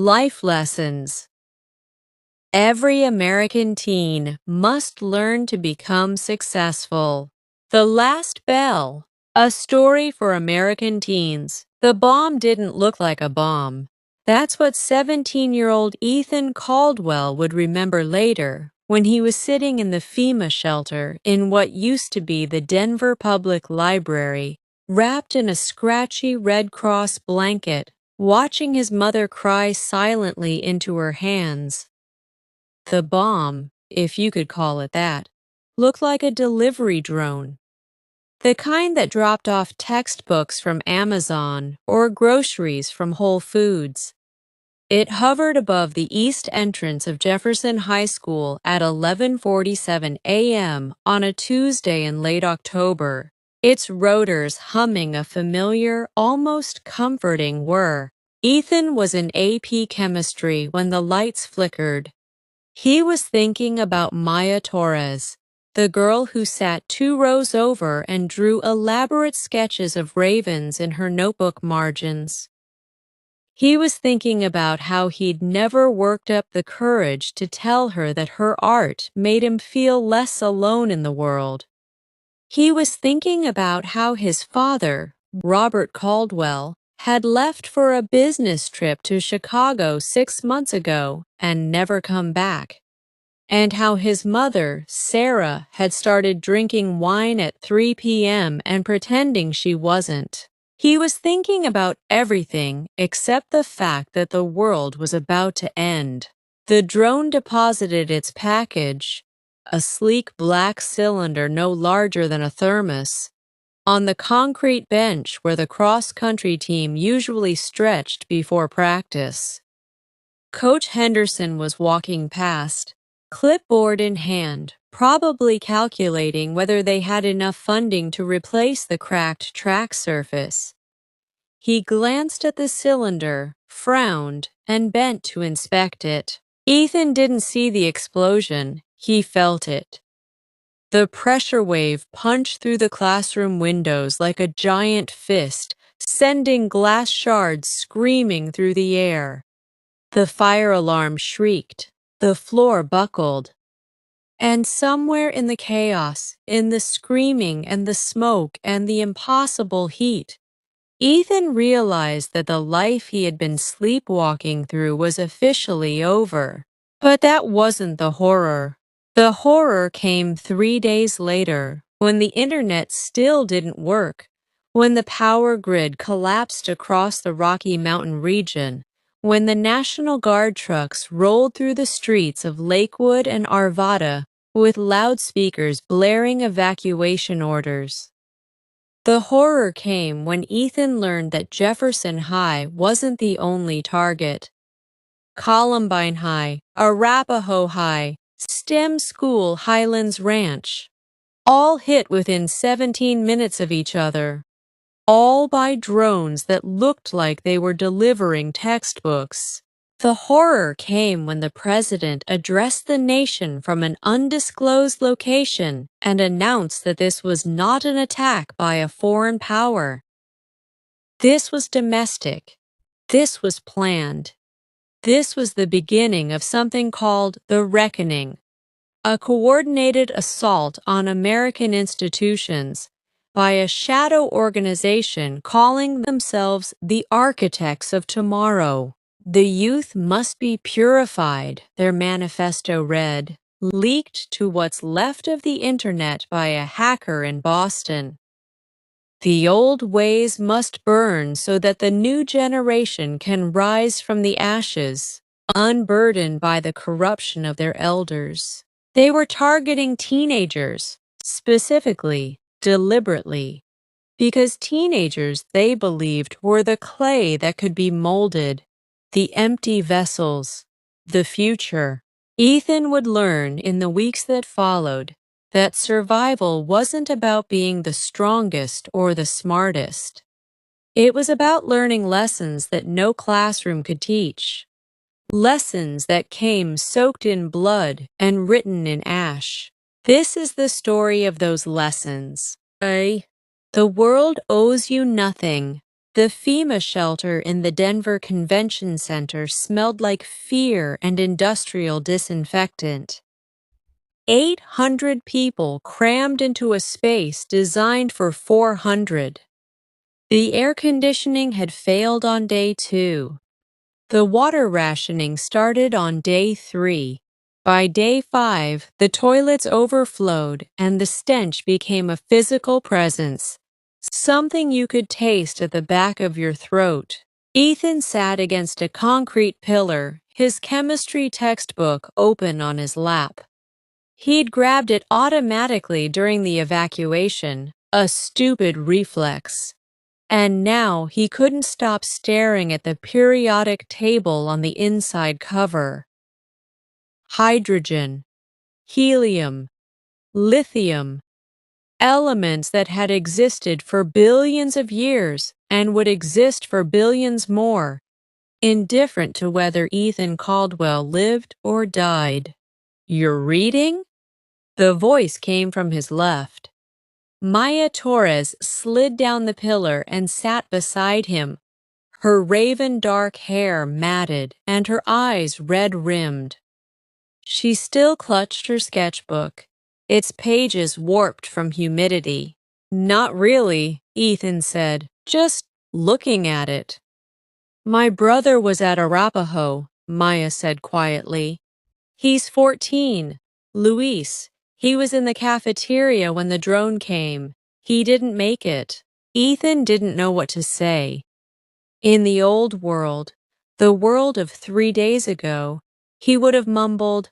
Life lessons. Every American teen must learn to become successful. The Last Bell. A story for American teens. The bomb didn't look like a bomb. That's what 17-year-old Ethan Caldwell would remember later when he was sitting in the FEMA shelter in what used to be the Denver Public Library, wrapped in a scratchy Red Cross blanket, watching his mother cry silently into her hands. The bomb, if you could call it that, looked like a delivery drone. The kind that dropped off textbooks from Amazon or groceries from Whole Foods. It hovered above the east entrance of Jefferson High School at 11:47 a.m. on a Tuesday in late October, its rotors humming a familiar, almost comforting whir. Ethan was in AP Chemistry when the lights flickered. He was thinking about Maya Torres, the girl who sat 2 rows over and drew elaborate sketches of ravens in her notebook margins. He was thinking about how he'd never worked up the courage to tell her that her art made him feel less alone in the world. He was thinking about how his father, Robert Caldwell, had left for a business trip to Chicago 6 months ago and never come back, and how his mother, Sarah, had started drinking wine at 3 p.m. and pretending she wasn't. He was thinking about everything except the fact that the world was about to end. The drone deposited its package, a sleek black cylinder no larger than a thermos, on the concrete bench where the cross-country team usually stretched before practice. Coach Henderson was walking past, clipboard in hand, probably calculating whether they had enough funding to replace the cracked track surface. He glanced at the cylinder, frowned, and bent to inspect it. Ethan didn't see the explosion, he felt it. The pressure wave punched through the classroom windows like a giant fist, sending glass shards screaming through the air. The fire alarm shrieked, the floor buckled. And somewhere in the chaos, in the screaming and the smoke and the impossible heat, Ethan realized that the life he had been sleepwalking through was officially over. But that wasn't the horror. The horror came 3 days later, when the internet still didn't work, when the power grid collapsed across the Rocky Mountain region, when the National Guard trucks rolled through the streets of Lakewood and Arvada with loudspeakers blaring evacuation orders. The horror came when Ethan learned that Jefferson High wasn't the only target. Columbine High, Arapahoe High, STEM School Highlands Ranch, all hit within 17 minutes of each other, all by drones that looked like they were delivering textbooks. The horror came when the president addressed the nation from an undisclosed location and announced that this was not an attack by a foreign power. This was domestic. This was planned. This was the beginning of something called the Reckoning, a coordinated assault on American institutions by a shadow organization calling themselves the Architects of Tomorrow. The youth must be purified, their manifesto read, leaked to what's left of the internet by a hacker in Boston. The old ways must burn so that the new generation can rise from the ashes, unburdened by the corruption of their elders. They were targeting teenagers, specifically, deliberately, because teenagers, they believed, were the clay that could be molded, the empty vessels, the future. Ethan would learn in the weeks that followed that survival wasn't about being the strongest or the smartest. It was about learning lessons that no classroom could teach. Lessons that came soaked in blood and written in ash. This is the story of those lessons. The world owes you nothing. The FEMA shelter in the Denver Convention Center smelled like fear and industrial disinfectant. 800 people crammed into a space designed for 400. The air conditioning had failed on day 2. The water rationing started on day 3. By day 5, the toilets overflowed and the stench became a physical presence, something you could taste at the back of your throat. Ethan sat against a concrete pillar, his chemistry textbook open on his lap. He'd grabbed it automatically during the evacuation, a stupid reflex. And now he couldn't stop staring at the periodic table on the inside cover. Hydrogen, helium, lithium, elements that had existed for billions of years and would exist for billions more, indifferent to whether Ethan Caldwell lived or died. "You're reading?" The voice came from his left. Maya Torres slid down the pillar and sat beside him, her raven dark hair matted and her eyes red-rimmed. She still clutched her sketchbook, its pages warped from humidity. "Not really," Ethan said, "just looking at it." "My brother was at Arapaho," Maya said quietly. "He's 14. Luis. He was in the cafeteria when the drone came. He didn't make it." Ethan didn't know what to say. In the old world, the world of 3 days ago, he would have mumbled,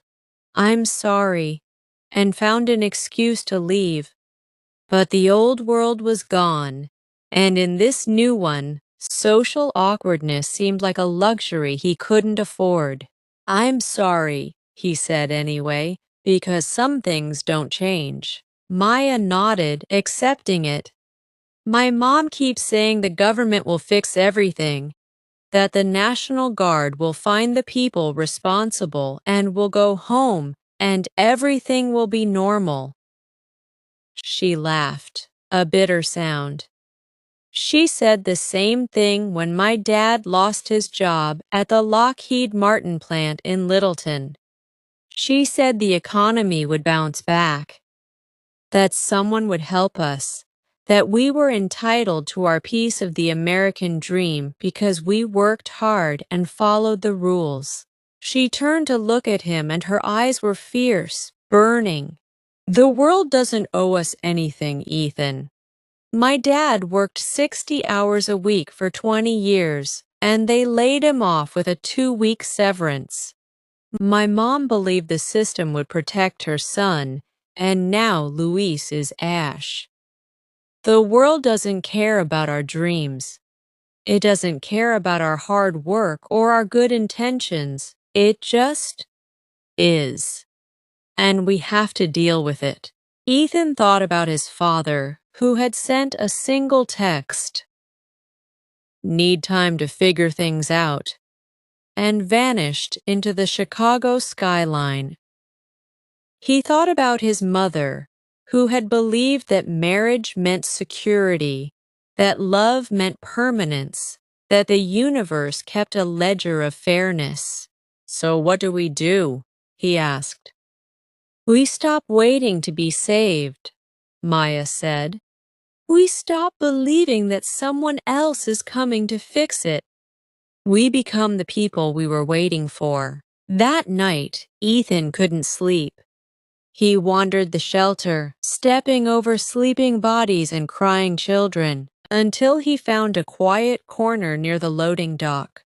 "I'm sorry," and found an excuse to leave. But the old world was gone, and in this new one, social awkwardness seemed like a luxury he couldn't afford. "I'm sorry," he said anyway, "because some things don't change." Maya nodded, accepting it. "My mom keeps saying the government will fix everything, that the National Guard will find the people responsible and will go home and everything will be normal." She laughed, a bitter sound. "She said the same thing when my dad lost his job at the Lockheed Martin plant in Littleton. She said the economy would bounce back, that someone would help us, that we were entitled to our piece of the American dream because we worked hard and followed the rules." She turned to look at him and her eyes were fierce, burning. "The world doesn't owe us anything, Ethan. My dad worked 60 hours a week for 20 years, and they laid him off with a 2-week severance. My mom believed the system would protect her son, and now Luis is ash. The world doesn't care about our dreams. It doesn't care about our hard work or our good intentions. It just is. And we have to deal with it." Ethan thought about his father, who had sent a single text, "Need time to figure things out," and vanished into the Chicago skyline. He thought about his mother, who had believed that marriage meant security, that love meant permanence, that the universe kept a ledger of fairness. "So what do we do?" he asked. "We stop waiting to be saved," Maya said. "We stop believing that someone else is coming to fix it. We become the people we were waiting for." That night, Ethan couldn't sleep. He wandered the shelter, stepping over sleeping bodies and crying children, until he found a quiet corner near the loading dock.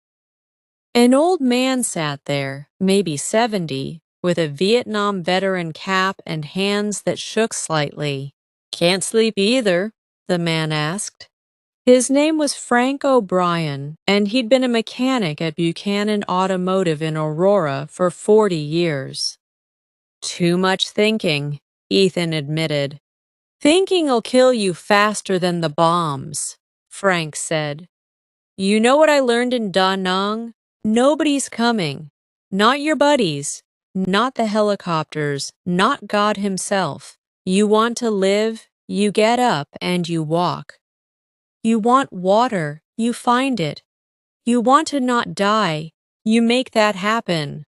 An old man sat there, maybe 70, with a Vietnam veteran cap and hands that shook slightly. "Can't sleep either?" the man asked. His name was Frank O'Brien, and he'd been a mechanic at Buchanan Automotive in Aurora for 40 years. "Too much thinking," Ethan admitted. "Thinking'll kill you faster than the bombs," Frank said. "You know what I learned in Da Nang? Nobody's coming. Not your buddies, not the helicopters, not God himself. You want to live, you get up and you walk. You want water, you find it. You want to not die, you make that happen.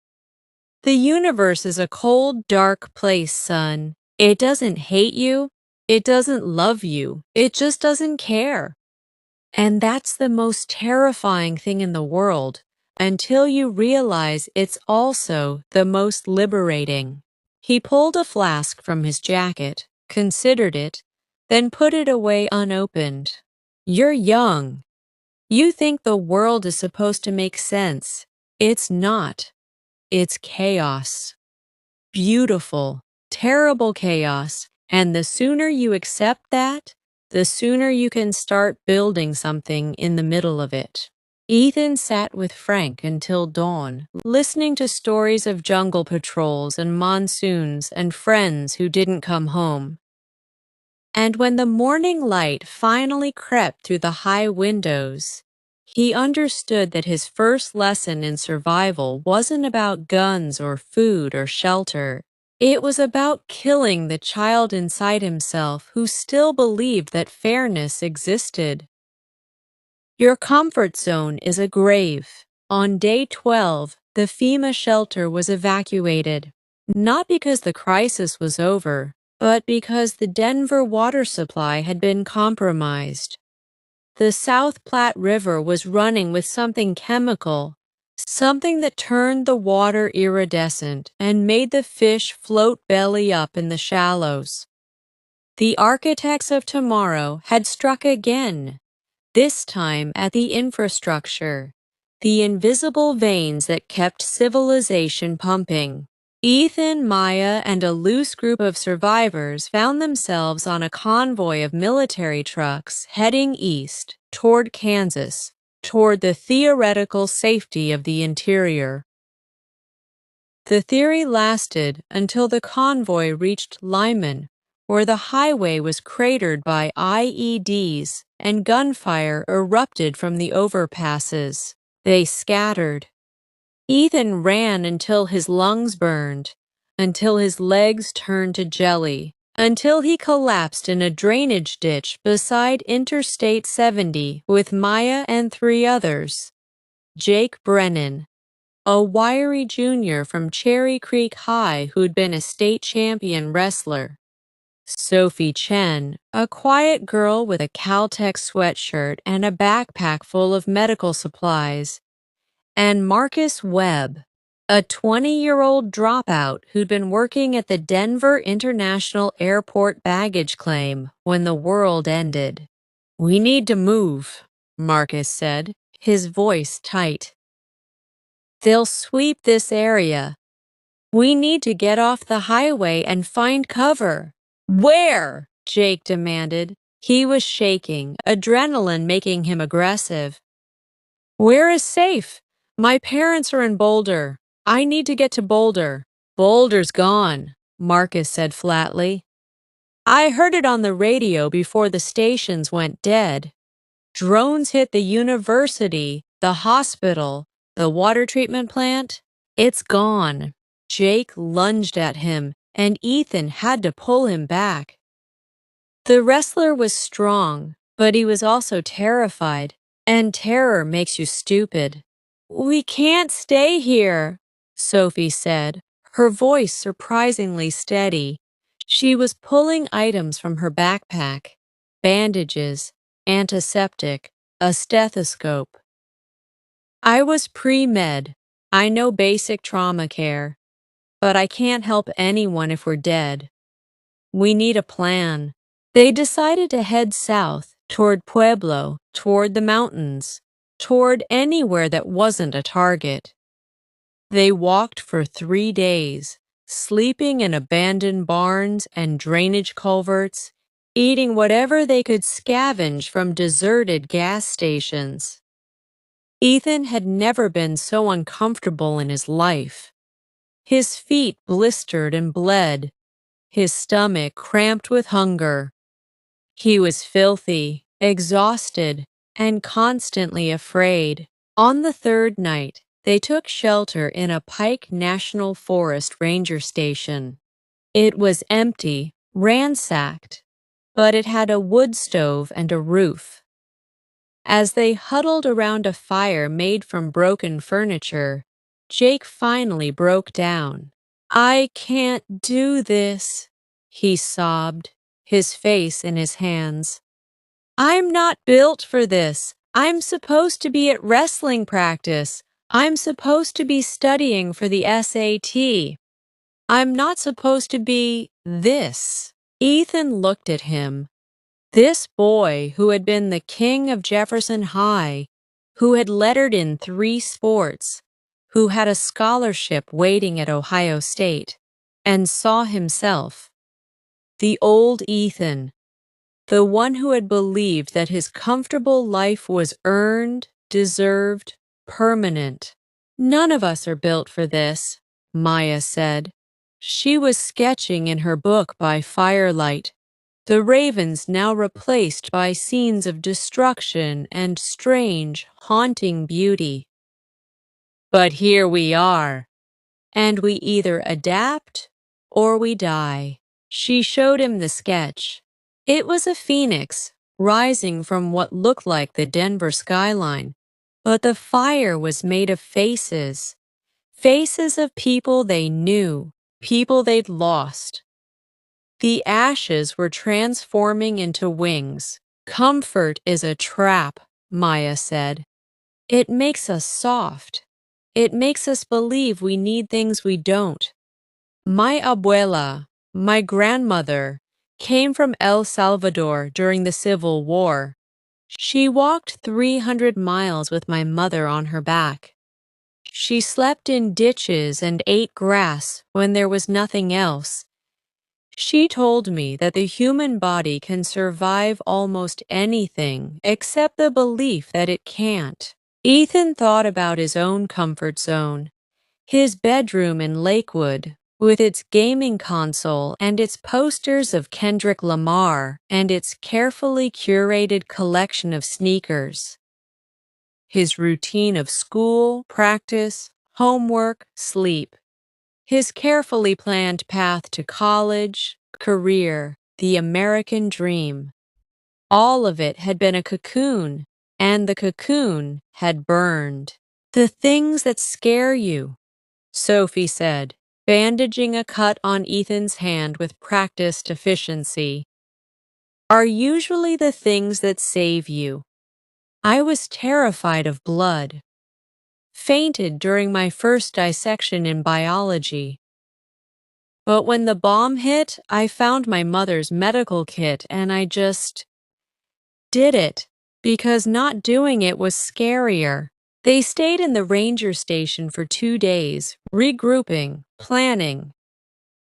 The universe is a cold, dark place, son. It doesn't hate you. It doesn't love you. It just doesn't care. And that's the most terrifying thing in the world, until you realize it's also the most liberating. He pulled a flask from his jacket, considered it, then put it away unopened. You're young. You think the world is supposed to make sense. It's not. It's chaos. Beautiful, terrible chaos. And the sooner you accept that, the sooner you can start building something in the middle of it. Ethan sat with Frank until dawn, listening to stories of jungle patrols and monsoons and friends who didn't come home. And when the morning light finally crept through the high windows, he understood that his first lesson in survival wasn't about guns or food or shelter. It was about killing the child inside himself who still believed that fairness existed. Your comfort zone is a grave. On day 12, the FEMA shelter was evacuated, not because the crisis was over, but because the Denver water supply had been compromised. The South Platte River was running with something chemical, something that turned the water iridescent and made the fish float belly up in the shallows. The architects of tomorrow had struck again, this time at the infrastructure, the invisible veins that kept civilization pumping. Ethan, Maya, and a loose group of survivors found themselves on a convoy of military trucks heading east, toward Kansas, toward the theoretical safety of the interior. The theory lasted until the convoy reached Lyman, where the highway was cratered by IEDs and gunfire erupted from the overpasses. They scattered. Ethan ran until his lungs burned, until his legs turned to jelly, until he collapsed in a drainage ditch beside Interstate 70 with Maya and 3 others. Jake Brennan, a wiry junior from Cherry Creek High who'd been a state champion wrestler. Sophie Chen, a quiet girl with a Caltech sweatshirt and a backpack full of medical supplies. And Marcus Webb, a 20-year-old dropout who'd been working at the Denver International Airport baggage claim when the world ended. "We need to move," Marcus said, his voice tight. "They'll sweep this area. We need to get off the highway and find cover." "Where?" Jake demanded. He was shaking, adrenaline making him aggressive. "Where is safe? My parents are in Boulder. I need to get to Boulder." "Boulder's gone," Marcus said flatly. "I heard it on the radio before the stations went dead. Drones hit the university, the hospital, the water treatment plant. It's gone." Jake lunged at him, and Ethan had to pull him back. The wrestler was strong, but he was also terrified, and terror makes you stupid. "We can't stay here," Sophie said, her voice surprisingly steady. She was pulling items from her backpack: bandages, antiseptic, a stethoscope. "I was pre-med. I know basic trauma care. But I can't help anyone if we're dead. We need a plan." They decided to head south, toward Pueblo, toward the mountains, toward anywhere that wasn't a target. They walked for 3 days, sleeping in abandoned barns and drainage culverts, eating whatever they could scavenge from deserted gas stations. Ethan had never been so uncomfortable in his life. His feet blistered and bled, his stomach cramped with hunger. He was filthy, exhausted, and constantly afraid. On the 3rd night, they took shelter in a Pike National Forest ranger station. It was empty, ransacked, but it had a wood stove and a roof. As they huddled around a fire made from broken furniture, Jake finally broke down. "I can't do this," he sobbed, his face in his hands. "I'm not built for this. I'm supposed to be at wrestling practice. I'm supposed to be studying for the SAT. I'm not supposed to be this." Ethan looked at him. This boy who had been the king of Jefferson High, who had lettered in 3 sports, who had a scholarship waiting at Ohio State, and saw himself, the old Ethan, the one who had believed that his comfortable life was earned, deserved, permanent. "None of us are built for this," Maya said. She was sketching in her book by firelight, the ravens now replaced by scenes of destruction and strange, haunting beauty. "But here we are, and we either adapt or we die." She showed him the sketch. It was a phoenix rising from what looked like the Denver skyline, but the fire was made of faces, faces of people they knew, people they'd lost. The ashes were transforming into wings. "Comfort is a trap," Maya said. "It makes us soft. It makes us believe we need things we don't." My abuela, my grandmother, came from El Salvador during the Civil War. She walked 300 miles with my mother on her back. She slept in ditches and ate grass when there was nothing else. She told me that the human body can survive almost anything except the belief that it can't. Ethan thought about his own comfort zone, his bedroom in Lakewood, with its gaming console and its posters of Kendrick Lamar and its carefully curated collection of sneakers. His routine of school, practice, homework, sleep. His carefully planned path to college, career, the American dream. All of it had been a cocoon, and the cocoon had burned. "The things that scare you," Sophie said, bandaging a cut on Ethan's hand with practiced efficiency, "are usually the things that save you." I was terrified of blood. Fainted during my first dissection in biology. But when the bomb hit, I found my mother's medical kit and I just did it, because not doing it was scarier. They stayed in the ranger station for 2 days, regrouping, planning.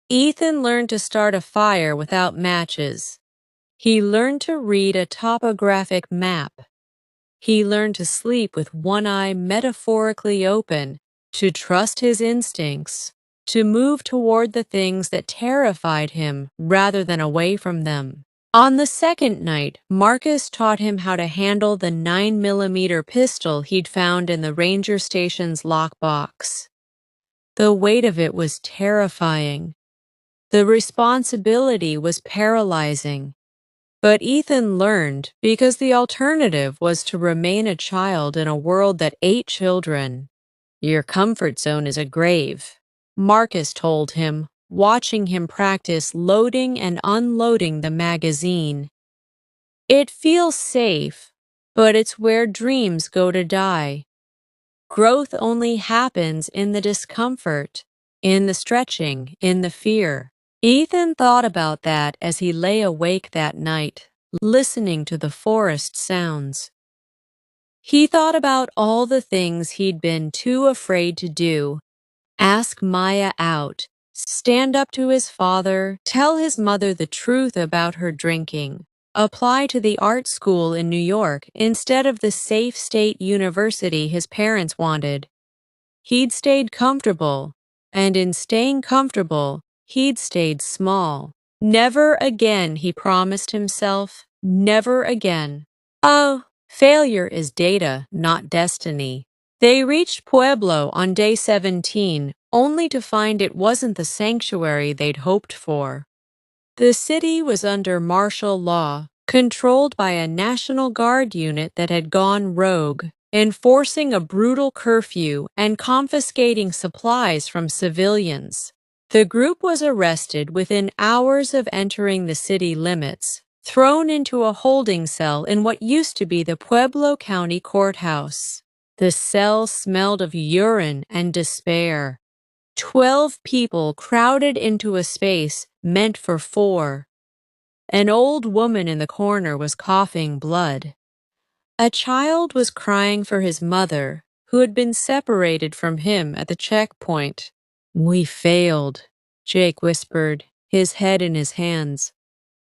Ethan learned to start a fire without matches. He learned to read a topographic map. He learned to sleep with one eye metaphorically open, to trust his instincts, to move toward the things that terrified him rather than away from them. On the second night, Marcus taught him how to handle the 9mm pistol he'd found in the ranger station's lockbox. The weight of it was terrifying. The responsibility was paralyzing. But Ethan learned because the alternative was to remain a child in a world that ate children. "Your comfort zone is a grave," Marcus told him, watching him practice loading and unloading the magazine. "It feels safe, but it's where dreams go to die. Growth only happens in the discomfort, in the stretching, in the fear." Ethan thought about that as he lay awake that night, listening to the forest sounds. He thought about all the things he'd been too afraid to do: ask Maya out, stand up to his father, tell his mother the truth about her drinking, apply to the art school in New York instead of the safe state university his parents wanted. He'd stayed comfortable, and in staying comfortable, he'd stayed small. Never again, he promised himself, never again. Oh, failure is data, not destiny. They reached Pueblo on day 17, only to find it wasn't the sanctuary they'd hoped for. The city was under martial law, controlled by a National Guard unit that had gone rogue, enforcing a brutal curfew and confiscating supplies from civilians. The group was arrested within hours of entering the city limits, thrown into a holding cell in what used to be the Pueblo County Courthouse. The cell smelled of urine and despair. 12 people crowded into a space meant for 4. An old woman in the corner was coughing blood. A child was crying for his mother, who had been separated from him at the checkpoint. "We failed," Jake whispered, his head in his hands.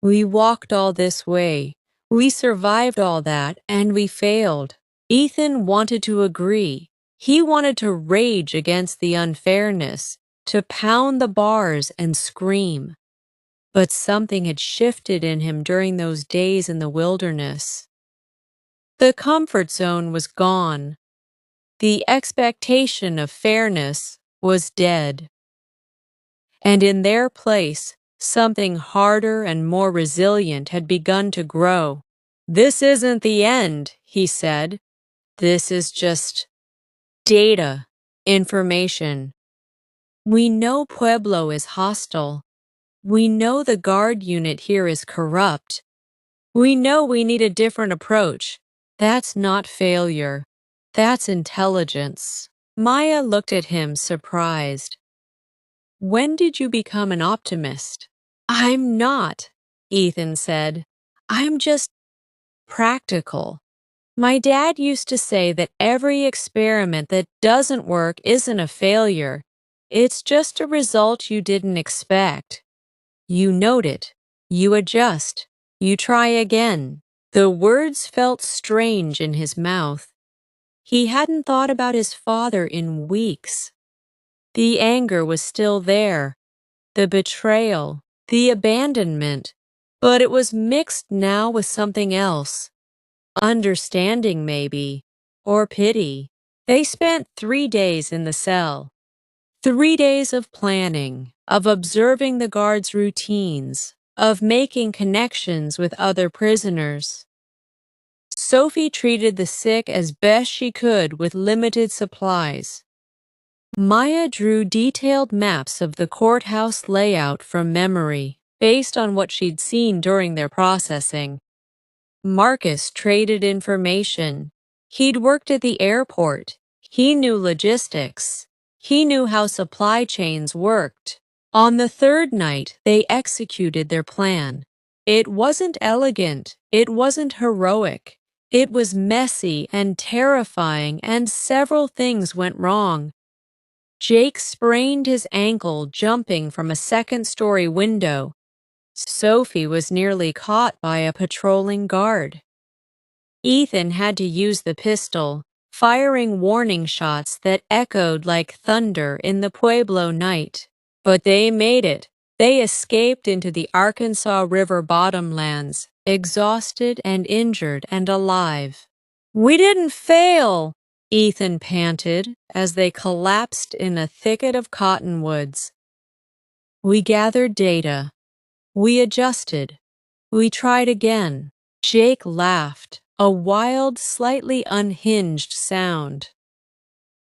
"We walked all this way. We survived all that, and we failed." Ethan wanted to agree. He wanted to rage against the unfairness, to pound the bars and scream. But something had shifted in him during those days in the wilderness. The comfort zone was gone. The expectation of fairness was dead. And in their place, something harder and more resilient had begun to grow. "This isn't the end," he said. "This is just data, information. We know Pueblo is hostile. We know the guard unit here is corrupt. We know we need a different approach. That's not failure. That's intelligence." Maya looked at him, surprised. "When did you become an optimist?" "I'm not," Ethan said. "I'm just practical. My dad used to say that every experiment that doesn't work isn't a failure. It's just a result you didn't expect. You note it, you adjust, you try again." The words felt strange in his mouth. He hadn't thought about his father in weeks. The anger was still there, the betrayal, the abandonment, but it was mixed now with something else. Understanding, maybe, or pity. They spent 3 days in the cell. 3 days of planning, of observing the guards' routines, of making connections with other prisoners. Sophie treated the sick as best she could with limited supplies. Maya drew detailed maps of the courthouse layout from memory, based on what she'd seen during their processing. Marcus traded information. He'd worked at the airport. He knew logistics. He knew how supply chains worked. On the third night, they executed their plan. It wasn't elegant. It wasn't heroic. It was messy and terrifying, and several things went wrong. Jake sprained his ankle jumping from a second-story window. Sophie was nearly caught by a patrolling guard. Ethan had to use the pistol, firing warning shots that echoed like thunder in the Pueblo night. But they made it. They escaped into the Arkansas River bottomlands, exhausted and injured and alive. "We didn't fail," Ethan panted as they collapsed in a thicket of cottonwoods. "We gathered data. We adjusted. We tried again." Jake laughed, a wild, slightly unhinged sound.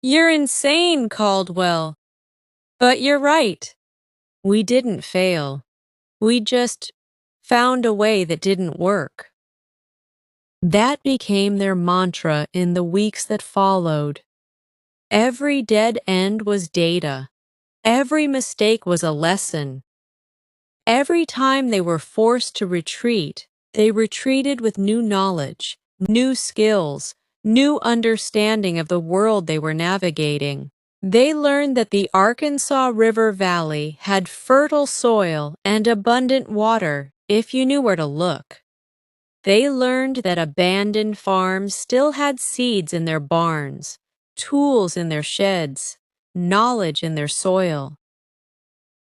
"You're insane, Caldwell. But you're right. We didn't fail. We just found a way that didn't work." That became their mantra in the weeks that followed. Every dead end was data. Every mistake was a lesson. Every time they were forced to retreat, they retreated with new knowledge, new skills, new understanding of the world they were navigating. They learned that the Arkansas River Valley had fertile soil and abundant water if you knew where to look. They learned that abandoned farms still had seeds in their barns, tools in their sheds, knowledge in their soil.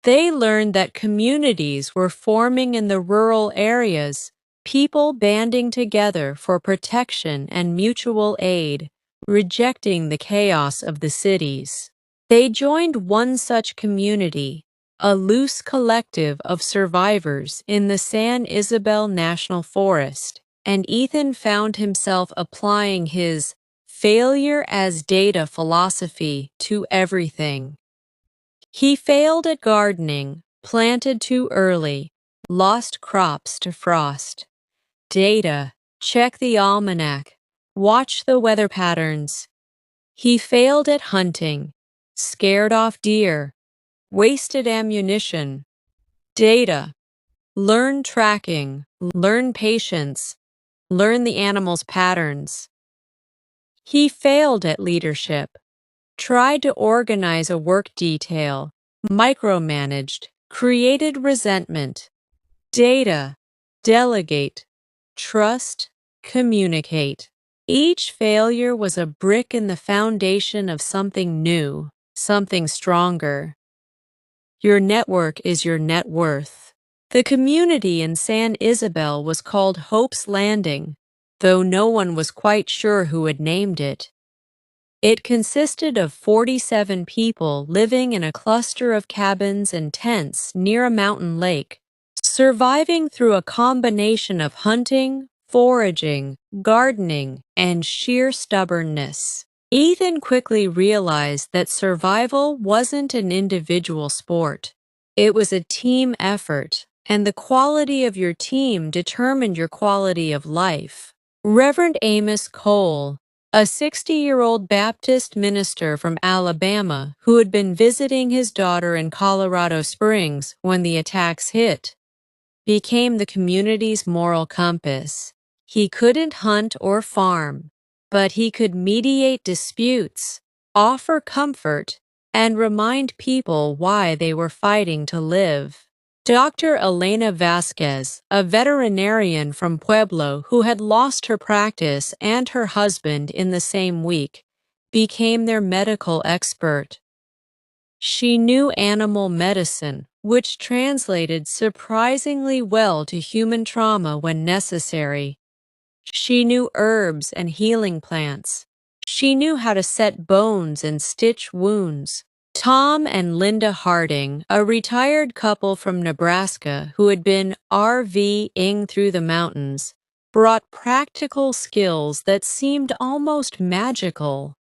They learned that communities were forming in the rural areas, people banding together for protection and mutual aid, rejecting the chaos of the cities. They joined one such community, a loose collective of survivors in the San Isabel National Forest, and Ethan found himself applying his failure as data philosophy to everything. He failed at gardening, planted too early, lost crops to frost. Data, check the almanac, watch the weather patterns. He failed at hunting, scared off deer, wasted ammunition. Data, learn tracking, learn patience, learn the animal's patterns. He failed at leadership, tried to organize a work detail, micromanaged, created resentment. Data, delegate, trust, communicate. Each failure was a brick in the foundation of something new, something stronger. Your network is your net worth. The community in San Isabel was called Hope's Landing, though no one was quite sure who had named it. It consisted of 47 people living in a cluster of cabins and tents near a mountain lake, surviving through a combination of hunting, foraging, gardening, and sheer stubbornness. Ethan quickly realized that survival wasn't an individual sport. It was a team effort, and the quality of your team determined your quality of life. Reverend Amos Cole, a 60-year-old Baptist minister from Alabama who had been visiting his daughter in Colorado Springs when the attacks hit, became the community's moral compass. He couldn't hunt or farm, but he could mediate disputes, offer comfort, and remind people why they were fighting to live. Dr. Elena Vasquez, a veterinarian from Pueblo who had lost her practice and her husband in the same week, became their medical expert. She knew animal medicine, which translated surprisingly well to human trauma when necessary. She knew herbs and healing plants. She knew how to set bones and stitch wounds. Tom and Linda Harding, a retired couple from Nebraska who had been RV-ing through the mountains, brought practical skills that seemed almost magical.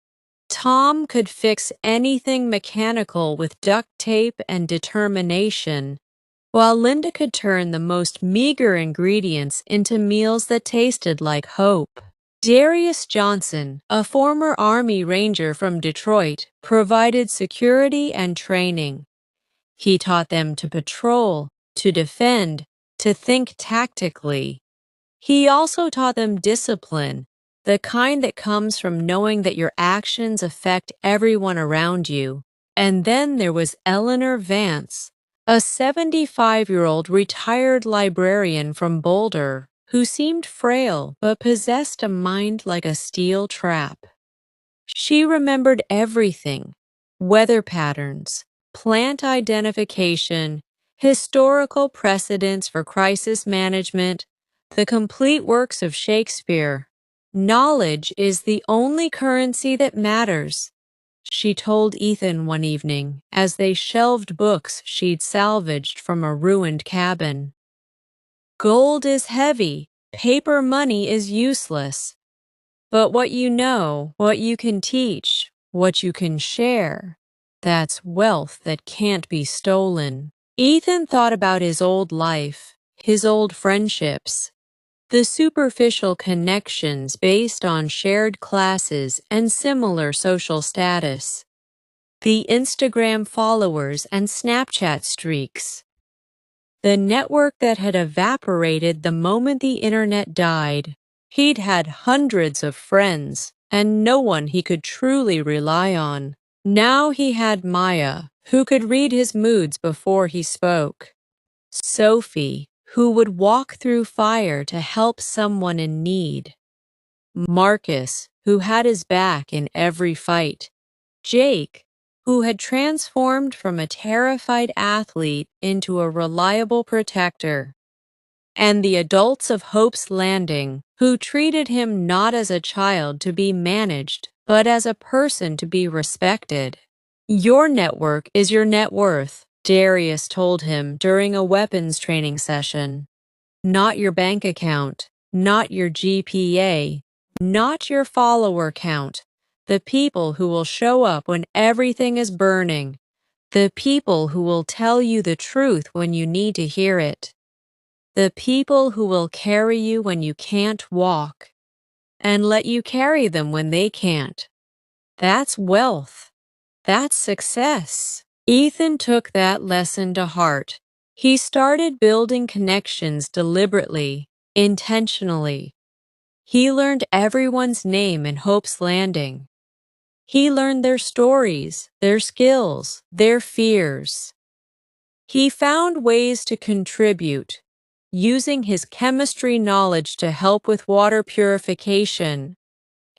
Tom could fix anything mechanical with duct tape and determination, while Linda could turn the most meager ingredients into meals that tasted like hope. Darius Johnson, a former Army Ranger from Detroit, provided security and training. He taught them to patrol, to defend, to think tactically. He also taught them discipline, the kind that comes from knowing that your actions affect everyone around you. And then there was Eleanor Vance, a 75-year-old retired librarian from Boulder who seemed frail but possessed a mind like a steel trap. She remembered everything: weather patterns, plant identification, historical precedents for crisis management, the complete works of Shakespeare. Knowledge is the only currency that matters, she told Ethan one evening as they shelved books she'd salvaged from a ruined cabin. Gold is heavy, paper money is useless. But what you know, what you can teach, what you can share, that's wealth that can't be stolen. Ethan thought about his old life, his old friendships, the superficial connections based on shared classes and similar social status, the Instagram followers and Snapchat streaks, the network that had evaporated the moment the internet died. He'd had hundreds of friends, and no one he could truly rely on. Now he had Maya, who could read his moods before he spoke. Sophie, who would walk through fire to help someone in need. Marcus, who had his back in every fight. Jake, who had transformed from a terrified athlete into a reliable protector. And the adults of Hope's Landing, who treated him not as a child to be managed, but as a person to be respected. Your network is your net worth. Darius told him during a weapons training session. Not your bank account, not your GPA, not your follower count. The people who will show up when everything is burning. The people who will tell you the truth when you need to hear it. The people who will carry you when you can't walk, and let you carry them when they can't. That's wealth. That's success. Ethan took that lesson to heart. He started building connections deliberately, intentionally. He learned everyone's name in Hope's Landing. He learned their stories, their skills, their fears. He found ways to contribute, using his chemistry knowledge to help with water purification,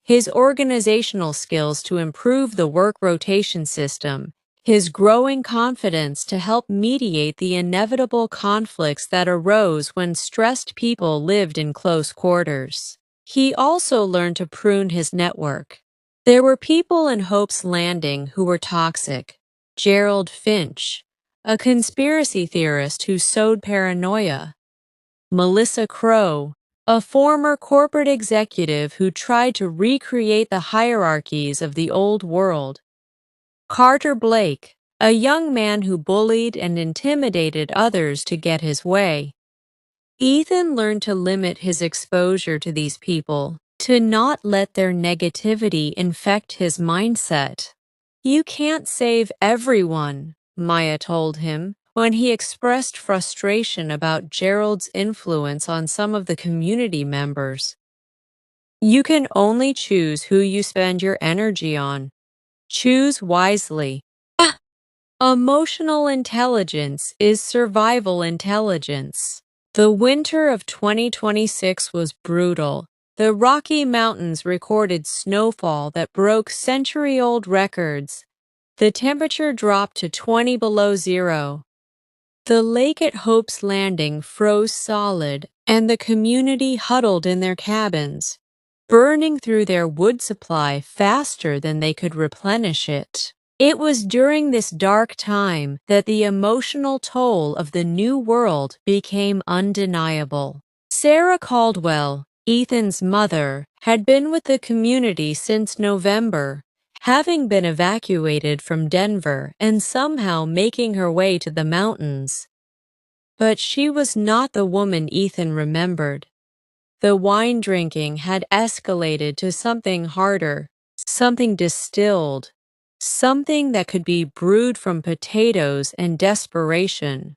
his organizational skills to improve the work rotation system, his growing confidence to help mediate the inevitable conflicts that arose when stressed people lived in close quarters. He also learned to prune his network. There were people in Hope's Landing who were toxic. Gerald Finch, a conspiracy theorist who sowed paranoia. Melissa Crow, a former corporate executive who tried to recreate the hierarchies of the old world. Carter Blake, a young man who bullied and intimidated others to get his way. Ethan learned to limit his exposure to these people, to not let their negativity infect his mindset. You can't save everyone, Maya told him when he expressed frustration about Gerald's influence on some of the community members. You can only choose who you spend your energy on. Choose wisely. Emotional intelligence is survival intelligence. The winter of 2026 was brutal. The Rocky Mountains recorded snowfall that broke century-old records. The temperature dropped to 20 below zero. The lake at Hope's Landing froze solid, and the community huddled in their cabins, burning through their wood supply faster than they could replenish it. It was during this dark time that the emotional toll of the new world became undeniable. Sarah Caldwell, Ethan's mother, had been with the community since November, having been evacuated from Denver and somehow making her way to the mountains. But she was not the woman Ethan remembered. The wine drinking had escalated to something harder, something distilled, something that could be brewed from potatoes and desperation.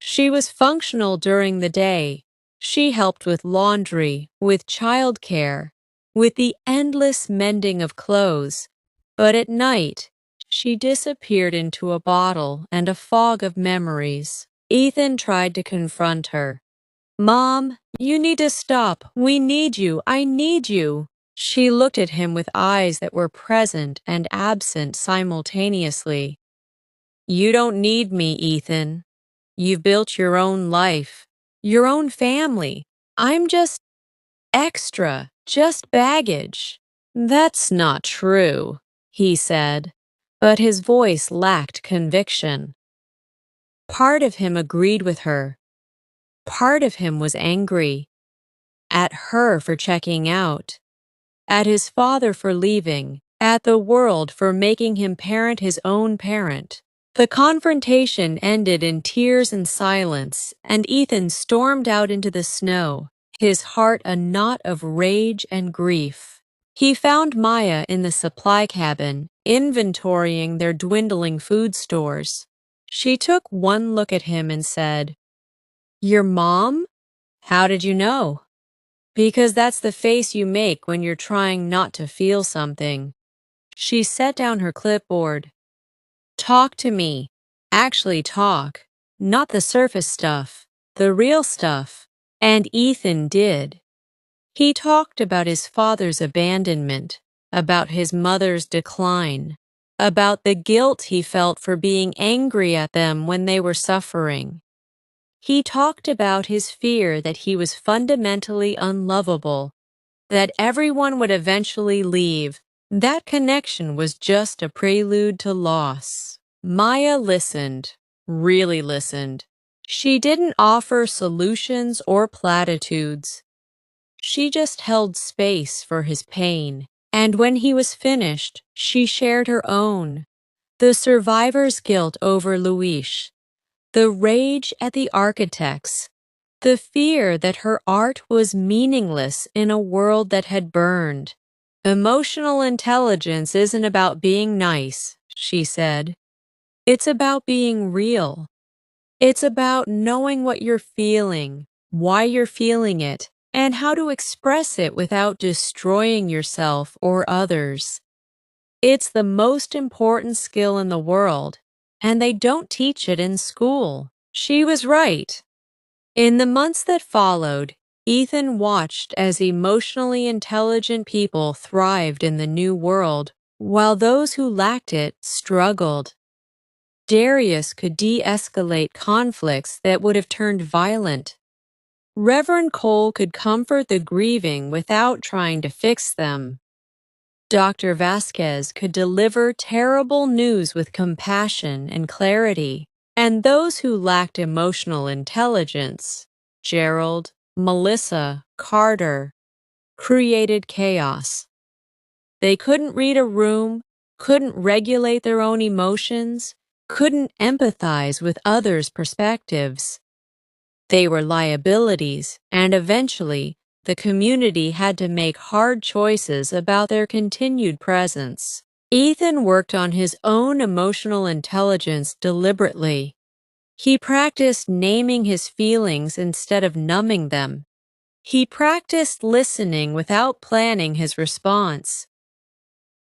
She was functional during the day. She helped with laundry, with childcare, with the endless mending of clothes. But at night, she disappeared into a bottle and a fog of memories. Ethan tried to confront her. "Mom, you need to stop. We need you. I need you." She looked at him with eyes that were present and absent simultaneously. "You don't need me, Ethan. You've built your own life, your own family. I'm just extra, just baggage." "That's not true," he said, but his voice lacked conviction. Part of him agreed with her. Part of him was angry. At her for checking out. At his father for leaving. At the world for making him parent his own parent. The confrontation ended in tears and silence, and Ethan stormed out into the snow, his heart a knot of rage and grief. He found Maya in the supply cabin, inventorying their dwindling food stores. She took one look at him and said, "Your mom? How did you know?" "Because that's the face you make when you're trying not to feel something." She set down her clipboard. "Talk to me. Actually talk. Not the surface stuff. The real stuff." And Ethan did. He talked about his father's abandonment, about his mother's decline, about the guilt he felt for being angry at them when they were suffering. He talked about his fear that he was fundamentally unlovable, that everyone would eventually leave. That connection was just a prelude to loss. Maya listened. really listened. She didn't offer solutions or platitudes. She just held space for his pain. And when he was finished, she shared her own. The survivor's guilt over Luis, the rage at the architects, the fear that her art was meaningless in a world that had burned. Emotional intelligence isn't about being nice, she said. It's about being real. It's about knowing what you're feeling, why you're feeling it, and how to express it without destroying yourself or others. It's the most important skill in the world, and they don't teach it in school. She was right. In the months that followed, Ethan watched as emotionally intelligent people thrived in the new world, while those who lacked it struggled. Darius could de-escalate conflicts that would have turned violent. Reverend Cole could comfort the grieving without trying to fix them. Dr. Vasquez could deliver terrible news with compassion and clarity, and those who lacked emotional intelligence, Gerald, Melissa, Carter, created chaos. They couldn't read a room, couldn't regulate their own emotions, couldn't empathize with others' perspectives. They were liabilities, and eventually, the community had to make hard choices about their continued presence. Ethan worked on his own emotional intelligence deliberately. He practiced naming his feelings instead of numbing them. He practiced listening without planning his response.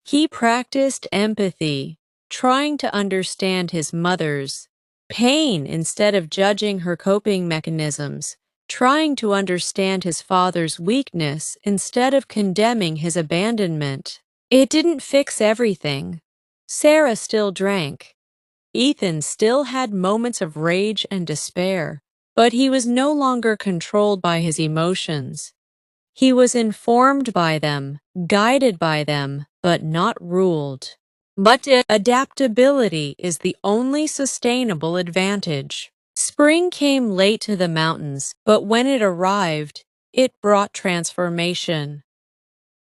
He practiced empathy, trying to understand his mother's pain instead of judging her coping mechanisms, trying to understand his father's weakness instead of condemning his abandonment. It didn't fix everything. Sarah still drank. Ethan still had moments of rage and despair, but he was no longer controlled by his emotions. He was informed by them, guided by them, but not ruled. But adaptability is the only sustainable advantage. Spring came late to the mountains, but when it arrived, it brought transformation.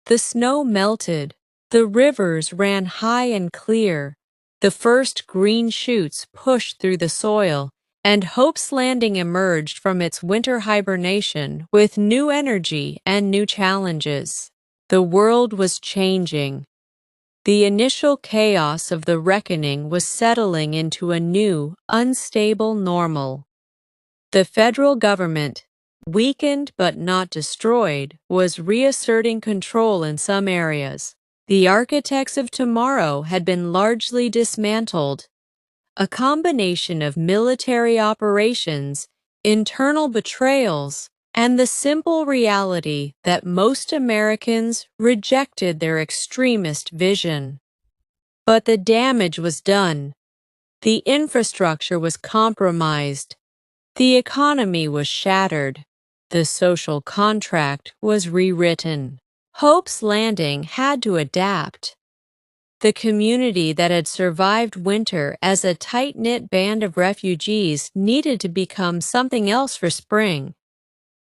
The snow melted, the rivers ran high and clear, the first green shoots pushed through the soil, and Hope's Landing emerged from its winter hibernation with new energy and new challenges. The world was changing. The initial chaos of the reckoning was settling into a new, unstable normal. The federal government, weakened but not destroyed, was reasserting control in some areas. The architects of tomorrow had been largely dismantled. A combination of military operations, internal betrayals, and the simple reality that most Americans rejected their extremist vision. But the damage was done. The infrastructure was compromised. The economy was shattered. The social contract was rewritten. Hope's Landing had to adapt. The community that had survived winter as a tight-knit band of refugees needed to become something else for spring.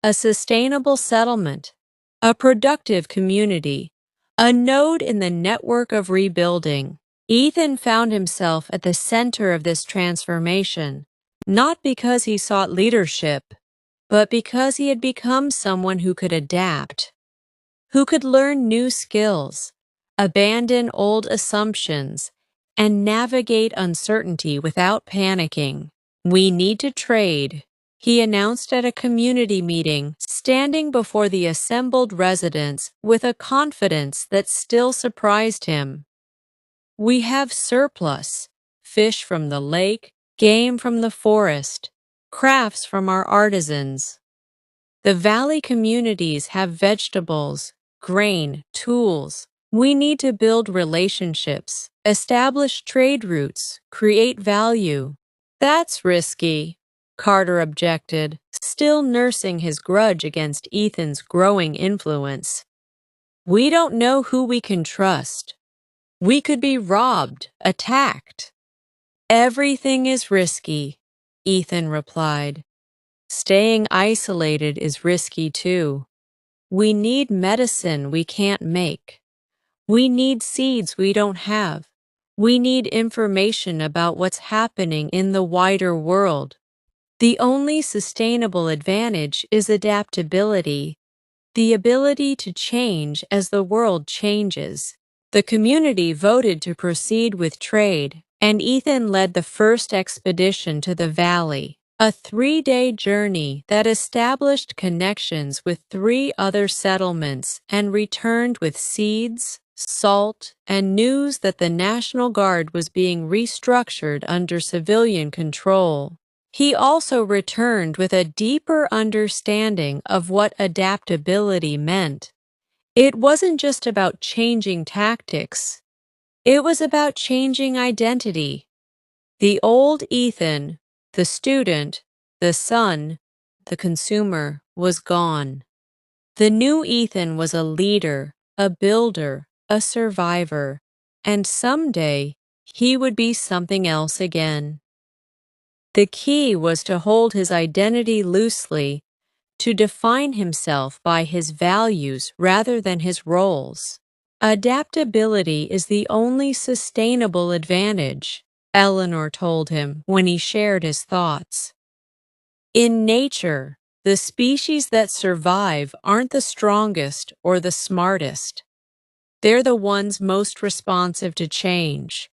A sustainable settlement, a productive community, a node in the network of rebuilding. Ethan found himself at the center of this transformation, not because he sought leadership, but because he had become someone who could adapt, who could learn new skills, abandon old assumptions, and navigate uncertainty without panicking. "We need to trade," he announced at a community meeting, standing before the assembled residents with a confidence that still surprised him. "We have surplus, fish from the lake, game from the forest, crafts from our artisans. The valley communities have vegetables, grain, tools. We need to build relationships, establish trade routes, create value." "That's risky," Carter objected, still nursing his grudge against Ethan's growing influence. "We don't know who we can trust. We could be robbed, attacked." Everything is risky, Ethan replied. Staying isolated is risky too. We need medicine we can't make. We need seeds we don't have. We need information about what's happening in the wider world. The only sustainable advantage is adaptability, the ability to change as the world changes. The community voted to proceed with trade, and Ethan led the first expedition to the valley, a 3-day journey that established connections with 3 other settlements and returned with seeds, salt, and news that the National Guard was being restructured under civilian control. He also returned with a deeper understanding of what adaptability meant. It wasn't just about changing tactics. It was about changing identity. The old Ethan, the student, the son, the consumer, was gone. The new Ethan was a leader, a builder, a survivor, and someday he would be something else again. The key was to hold his identity loosely, to define himself by his values rather than his roles. Adaptability is the only sustainable advantage, Eleanor told him when he shared his thoughts. In nature, the species that survive aren't the strongest or the smartest. They're the ones most responsive to change.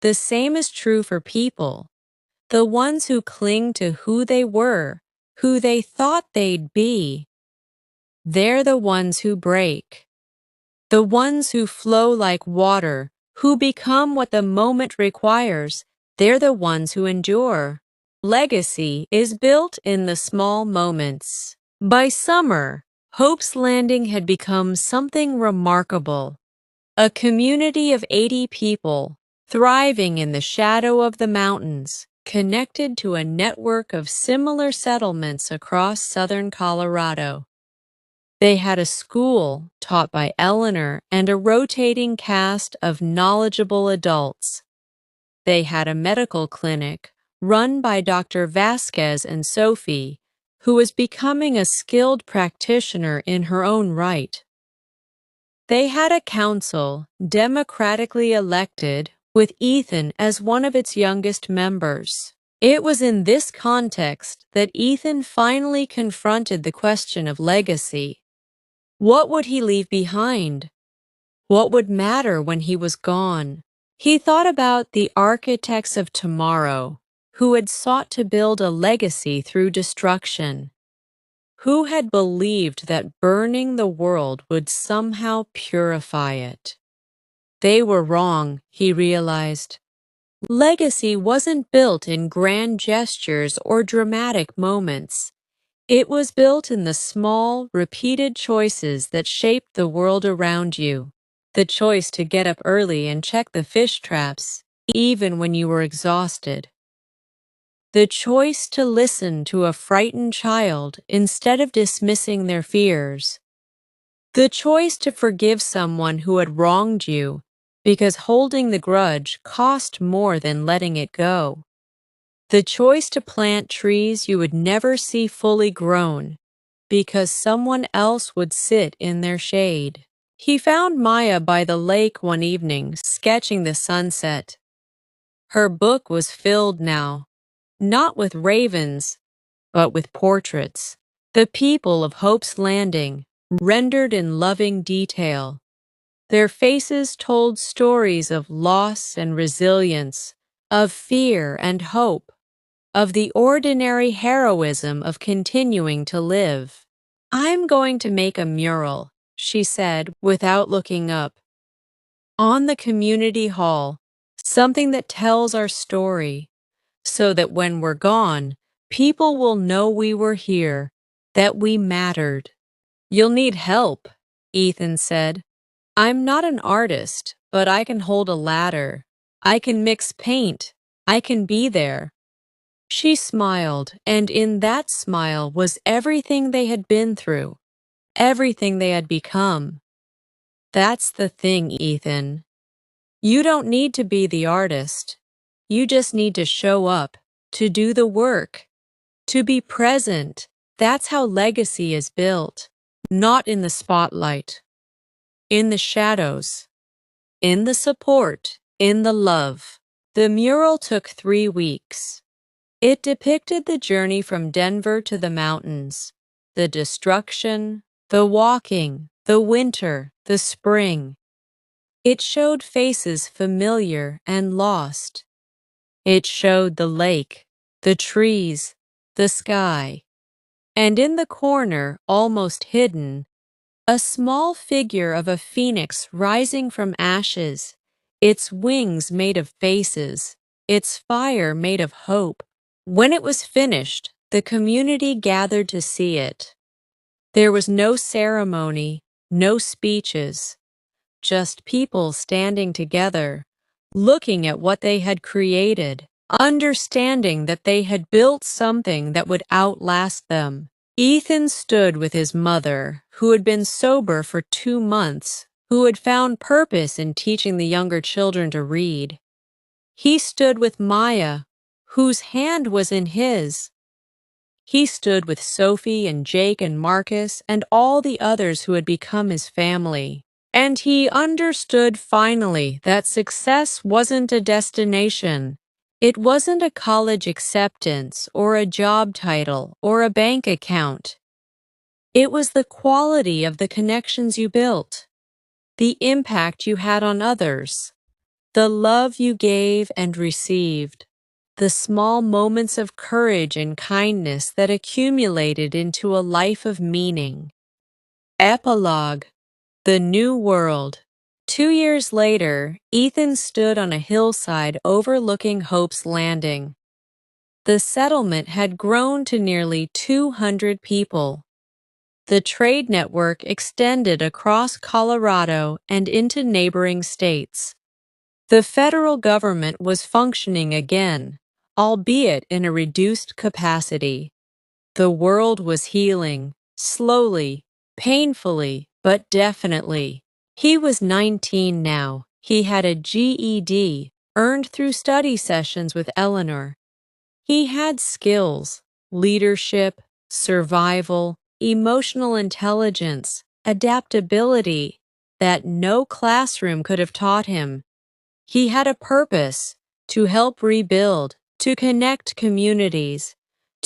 The same is true for people. The ones who cling to who they were, who they thought they'd be, they're the ones who break. The ones who flow like water, who become what the moment requires, they're the ones who endure. Legacy is built in the small moments. By summer, Hope's Landing had become something remarkable. A community of 80 people, thriving in the shadow of the mountains, connected to a network of similar settlements across southern Colorado. They had a school taught by Eleanor and a rotating cast of knowledgeable adults. They had a medical clinic run by Dr. Vasquez and Sophie, who was becoming a skilled practitioner in her own right. They had a council, democratically elected, with Ethan as one of its youngest members. It was in this context that Ethan finally confronted the question of legacy. What would he leave behind? What would matter when he was gone? He thought about the architects of tomorrow, who had sought to build a legacy through destruction. Who had believed that burning the world would somehow purify it? They were wrong, he realized. Legacy wasn't built in grand gestures or dramatic moments. It was built in the small, repeated choices that shaped the world around you. The choice to get up early and check the fish traps, even when you were exhausted. The choice to listen to a frightened child instead of dismissing their fears. The choice to forgive someone who had wronged you because holding the grudge cost more than letting it go. The choice to plant trees you would never see fully grown because someone else would sit in their shade. He found Maya by the lake one evening, sketching the sunset. Her book was filled now, not with ravens, but with portraits. The people of Hope's Landing, rendered in loving detail. Their faces told stories of loss and resilience, of fear and hope, of the ordinary heroism of continuing to live. I'm going to make a mural, she said without looking up. On the community hall, something that tells our story, so that when we're gone, people will know we were here, that we mattered. You'll need help, Ethan said. I'm not an artist, but I can hold a ladder. I can mix paint. I can be there. She smiled, and in that smile was everything they had been through, everything they had become. That's the thing, Ethan. You don't need to be the artist. You just need to show up, to do the work, to be present. That's how legacy is built. Not in the spotlight, in the shadows, in the support, in the love. The mural took 3 weeks. It depicted the journey from Denver to the mountains, the destruction, the walking, the winter, the spring. It showed faces familiar and lost. It showed the lake, the trees, the sky, and in the corner, almost hidden, a small figure of a phoenix rising from ashes, its wings made of faces, its fire made of hope. When it was finished, the community gathered to see it. There was no ceremony, no speeches, just people standing together, looking at what they had created, understanding that they had built something that would outlast them. Ethan stood with his mother, who had been sober for 2 months, who had found purpose in teaching the younger children to read. He stood with Maya, whose hand was in his. He stood with Sophie and Jake and Marcus and all the others who had become his family. And he understood finally that success wasn't a destination. It wasn't a college acceptance or a job title or a bank account. It was the quality of the connections you built, the impact you had on others, the love you gave and received, the small moments of courage and kindness that accumulated into a life of meaning. Epilogue: The New World. 2 years later, Ethan stood on a hillside overlooking Hope's Landing. The settlement had grown to nearly 200 people. The trade network extended across Colorado and into neighboring states. The federal government was functioning again, albeit in a reduced capacity. The world was healing, slowly, painfully, but definitely. He was 19 now. He had a GED, earned through study sessions with Eleanor. He had skills, leadership, survival, emotional intelligence, adaptability that no classroom could have taught him. He had a purpose to help rebuild, to connect communities,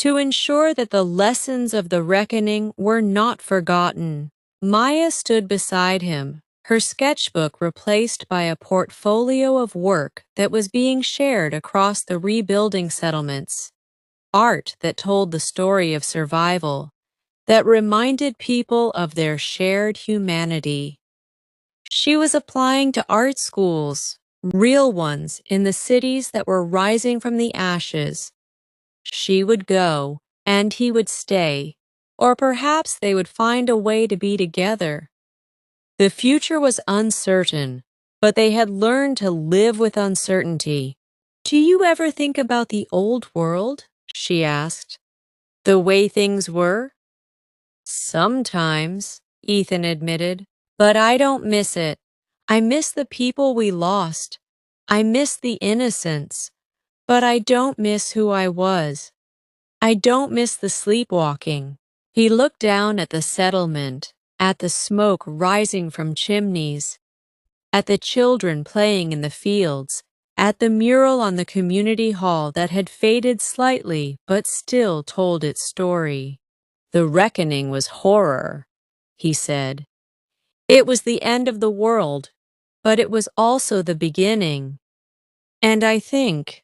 to ensure that the lessons of the reckoning were not forgotten. Maya stood beside him, her sketchbook replaced by a portfolio of work that was being shared across the rebuilding settlements. Art that told the story of survival, that reminded people of their shared humanity. She was applying to art schools, real ones in the cities that were rising from the ashes. She would go, and he would stay, or perhaps they would find a way to be together. The future was uncertain, but they had learned to live with uncertainty. "Do you ever think about the old world?" she asked. "The way things were?" "Sometimes," Ethan admitted, "but I don't miss it. I miss the people we lost. I miss the innocence, but I don't miss who I was. I don't miss the sleepwalking." He looked down at the settlement, at the smoke rising from chimneys, at the children playing in the fields, at the mural on the community hall that had faded slightly but still told its story. "The reckoning was horror," he said. "It was the end of the world, but it was also the beginning. And I think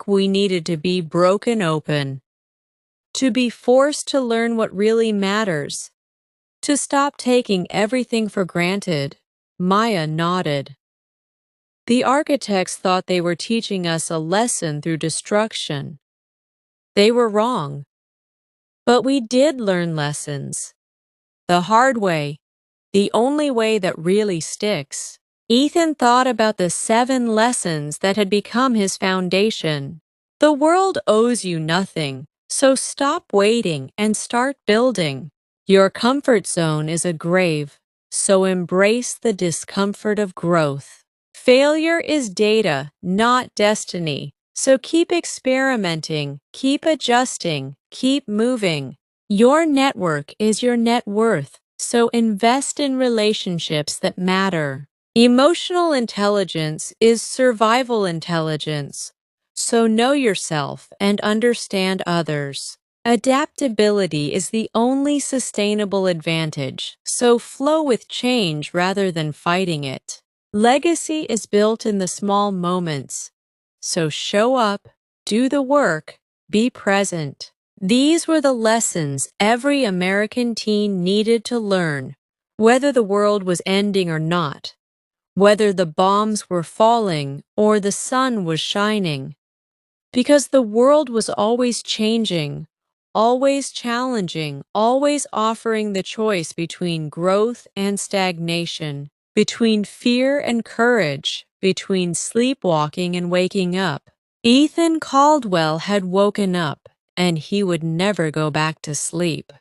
we needed to be broken open, to be forced to learn what really matters, to stop taking everything for granted." Maya nodded. "The architects thought they were teaching us a lesson through destruction. They were wrong. But we did learn lessons. The hard way, the only way that really sticks." Ethan thought about the 7 lessons that had become his foundation. The world owes you nothing, so stop waiting and start building. Your comfort zone is a grave, so embrace the discomfort of growth. Failure is data, not destiny. So keep experimenting, keep adjusting, keep moving. Your network is your net worth, so invest in relationships that matter. Emotional intelligence is survival intelligence, so know yourself and understand others. Adaptability is the only sustainable advantage, so flow with change rather than fighting it. Legacy is built in the small moments, so show up, do the work, be present. These were the lessons every American teen needed to learn, whether the world was ending or not, whether the bombs were falling or the sun was shining. Because the world was always changing, always challenging, always offering the choice between growth and stagnation, between fear and courage, between sleepwalking and waking up. Ethan Caldwell had woken up, and he would never go back to sleep.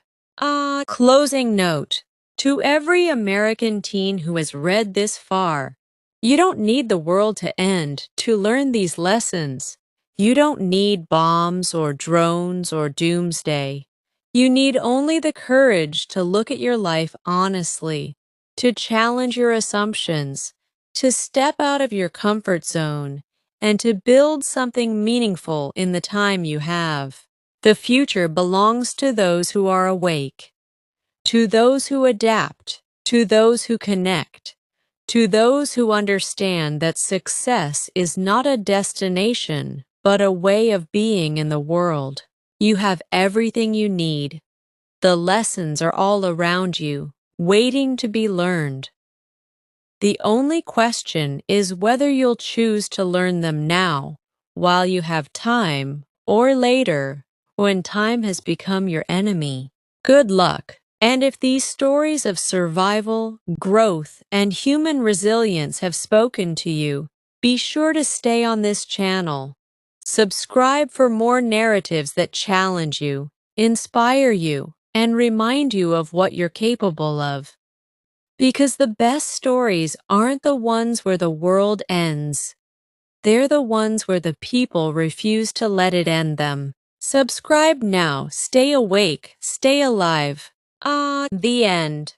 Closing note. To every American teen who has read this far, you don't need the world to end to learn these lessons. You don't need bombs or drones or doomsday. You need only the courage to look at your life honestly, to challenge your assumptions, to step out of your comfort zone, and to build something meaningful in the time you have. The future belongs to those who are awake, to those who adapt, to those who connect, to those who understand that success is not a destination, but a way of being in the world. You have everything you need. The lessons are all around you, waiting to be learned. The only question is whether you'll choose to learn them now, while you have time, or later, when time has become your enemy. Good luck. And if these stories of survival, growth, and human resilience have spoken to you, be sure to stay on this channel. Subscribe for more narratives that challenge you, inspire you, and remind you of what you're capable of. Because the best stories aren't the ones where the world ends. They're the ones where the people refuse to let it end them. Subscribe now. Stay awake. Stay alive. The end.